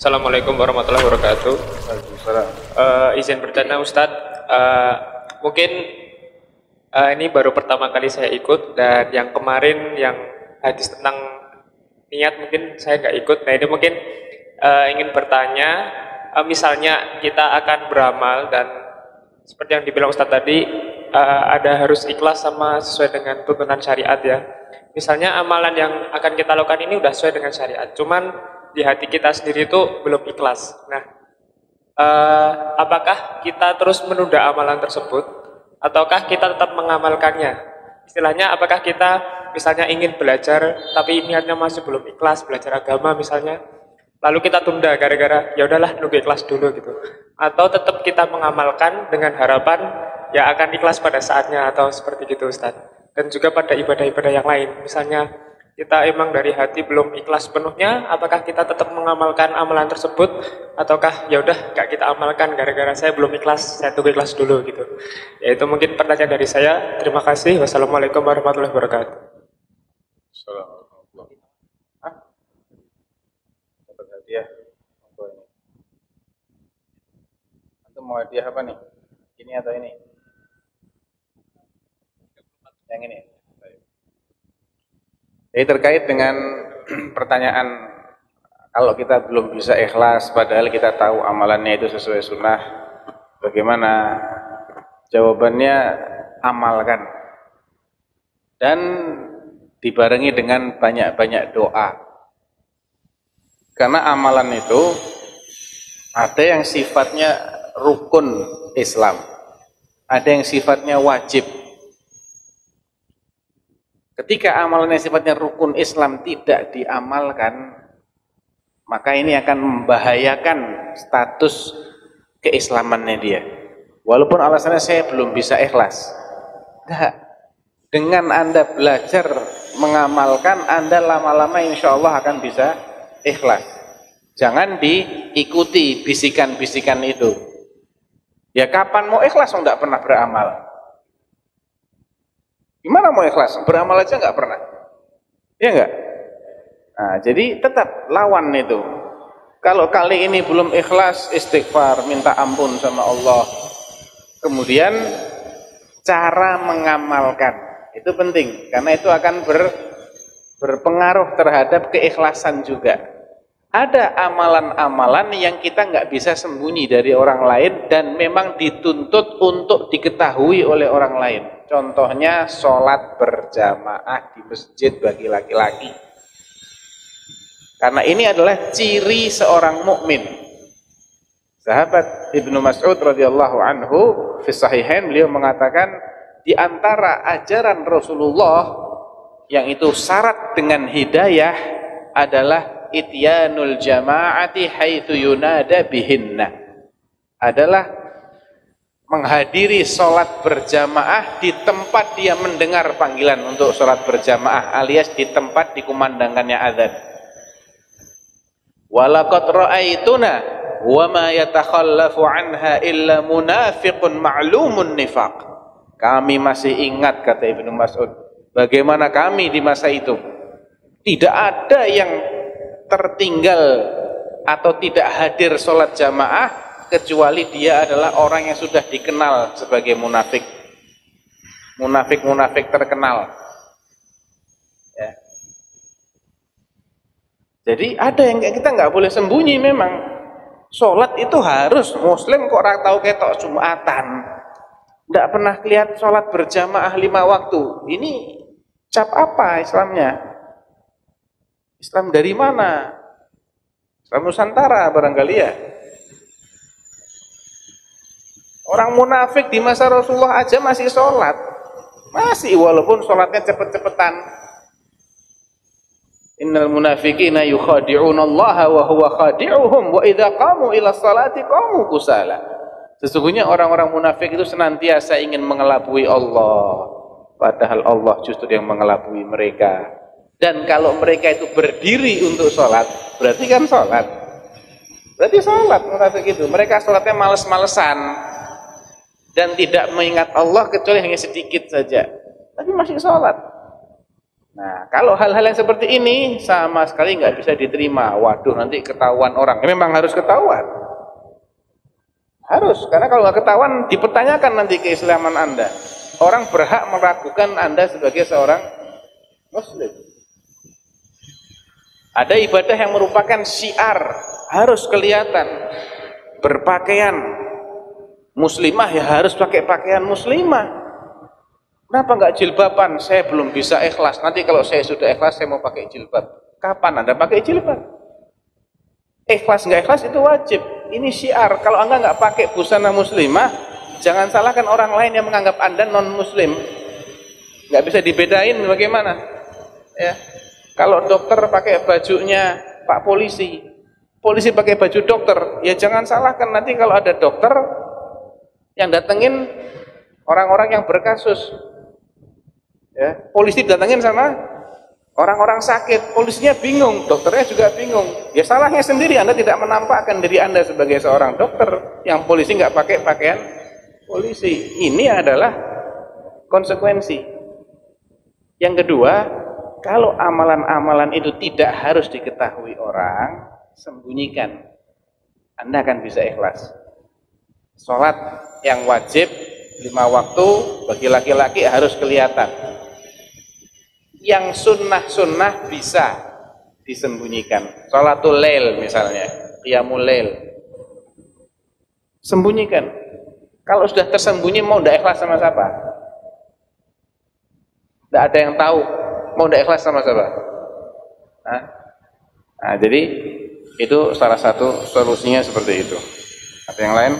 Assalamualaikum warahmatullahi wabarakatuh. Waalaikumsalam. Izin bertanya Ustadz, mungkin ini baru pertama kali saya ikut, dan yang kemarin yang hadis tentang niat mungkin saya nggak ikut. Nah ini mungkin ingin bertanya, misalnya kita akan beramal dan seperti yang dibilang Ustadz tadi, ada harus ikhlas sama sesuai dengan tuntunan syariat ya. Misalnya amalan yang akan kita lakukan ini udah sesuai dengan syariat, cuman di hati kita sendiri itu belum ikhlas. Nah, apakah kita terus menunda amalan tersebut, ataukah kita tetap mengamalkannya? Istilahnya, apakah kita misalnya ingin belajar, tapi niatnya masih belum ikhlas, belajar agama misalnya, lalu kita tunda gara-gara ya udahlah nunggu ikhlas dulu gitu, atau tetap kita mengamalkan dengan harapan ya akan ikhlas pada saatnya, atau seperti gitu Ustaz. Dan juga pada ibadah-ibadah yang lain, misalnya kita emang dari hati belum ikhlas penuhnya, apakah kita tetap mengamalkan amalan tersebut, ataukah ya udah gak kita amalkan gara-gara saya belum ikhlas, saya tunggu ikhlas dulu gitu. Ya itu mungkin pertanyaan dari saya. Terima kasih. Wassalamualaikum warahmatullahi wabarakatuh. Assalamualaikum. Hah? Dapat hadiah. Apa ini? Antum mau hadiah apa nih? Ini atau ini? Yang ini. Jadi terkait dengan pertanyaan, kalau kita belum bisa ikhlas padahal kita tahu amalannya itu sesuai sunnah, bagaimana? Jawabannya amalkan, dan dibarengi dengan banyak-banyak doa. Karena amalan itu ada yang sifatnya rukun Islam, ada yang sifatnya wajib. Ketika amalan yang sifatnya rukun Islam tidak diamalkan, maka ini akan membahayakan status keislamannya dia. Walaupun alasannya saya belum bisa ikhlas. Enggak. Dengan Anda belajar mengamalkan, Anda lama-lama insya Allah akan bisa ikhlas. Jangan diikuti bisikan-bisikan itu. Ya kapan mau ikhlas enggak pernah beramal? Gimana mau ikhlas? Beramal aja nggak pernah. Iya nggak? Nah, jadi tetap lawan itu. Kalau kali ini belum ikhlas, istighfar, minta ampun sama Allah. Kemudian cara mengamalkan itu penting, karena itu akan berpengaruh terhadap keikhlasan juga. Ada amalan-amalan yang kita nggak bisa sembunyi dari orang lain dan memang dituntut untuk diketahui oleh orang lain. Contohnya sholat berjamaah di masjid bagi laki-laki. Karena ini adalah ciri seorang mukmin. Sahabat Ibnu Mas'ud radhiyallahu anhu fi sahihain, beliau mengatakan di antara ajaran Rasulullah yang itu syarat dengan hidayah adalah ityanul jama'ati haitsu yunada bihinna. Adalah menghadiri sholat berjamaah di tempat dia mendengar panggilan untuk sholat berjamaah, alias di tempat dikumandangkannya azan. Walaqad ra'aituna wa ma yatakhallafu anha illa munafiqun ma'lumun nifaq. Kami masih ingat, kata Ibnu Mas'ud, bagaimana kami di masa itu tidak ada yang tertinggal atau tidak hadir sholat jamaah kecuali dia adalah orang yang sudah dikenal sebagai munafik. Munafik-munafik terkenal. Ya. Jadi ada yang kita nggak boleh sembunyi memang. Sholat itu harus, Muslim kok orang tahu ketok Jumatan. Nggak pernah lihat sholat berjamaah 5 waktu. Ini cap apa Islamnya? Islam dari mana? Islam Nusantara barangkali ya. Orang munafik di masa Rasulullah aja masih sholat. Masih, walaupun sholatnya cepet-cepetan. Innal munafiqina yukhadi'una Allah wa huwa khadi'uhum wa idza qamu ila sholati qamu kusala. Sesungguhnya orang-orang munafik itu senantiasa ingin mengelabui Allah, padahal Allah justru yang mengelabui mereka. Dan kalau mereka itu berdiri untuk sholat, berarti kan sholat. Berarti sholat munafik itu. Mereka sholatnya males-malesan dan tidak mengingat Allah kecuali hanya sedikit saja, tapi masih sholat. Nah, kalau hal-hal yang seperti ini sama sekali nggak bisa diterima. Waduh, nanti ketahuan orang. Memang harus ketahuan. Harus, karena kalau nggak ketahuan dipertanyakan nanti keislaman Anda. Orang berhak meragukan Anda sebagai seorang Muslim. Ada ibadah yang merupakan syiar, harus kelihatan. Berpakaian muslimah ya harus pakai pakaian muslimah. Kenapa nggak jilbaban? Saya belum bisa ikhlas. Nanti kalau saya sudah ikhlas, saya mau pakai jilbab. Kapan Anda pakai jilbab? Ikhlas nggak ikhlas itu wajib. Ini syiar. Kalau Anda nggak pakai busana muslimah, jangan salahkan orang lain yang menganggap Anda non muslim. Nggak bisa dibedain bagaimana? Ya. Kalau dokter pakai bajunya Pak polisi, polisi pakai baju dokter, ya jangan salahkan nanti kalau ada dokter yang datengin orang-orang yang berkasus. Ya, polisi datengin sama orang-orang sakit, polisinya bingung, dokternya juga bingung. Ya salahnya sendiri, Anda tidak menampakkan diri Anda sebagai seorang dokter, yang polisi nggak pakai pakaian polisi. Ini adalah konsekuensi. Yang kedua, kalau amalan-amalan itu tidak harus diketahui orang, sembunyikan. Anda akan bisa ikhlas. Sholat yang wajib 5 waktu bagi laki-laki harus kelihatan. Yang sunnah-sunnah bisa disembunyikan. Sholatul lail misalnya, qiyamul lail. Sembunyikan. Kalau sudah tersembunyi mau tidak ikhlas sama siapa? Tidak ada yang tahu. Mau tidak ikhlas sama siapa? Nah, jadi itu salah satu solusinya seperti itu. Ada yang lain?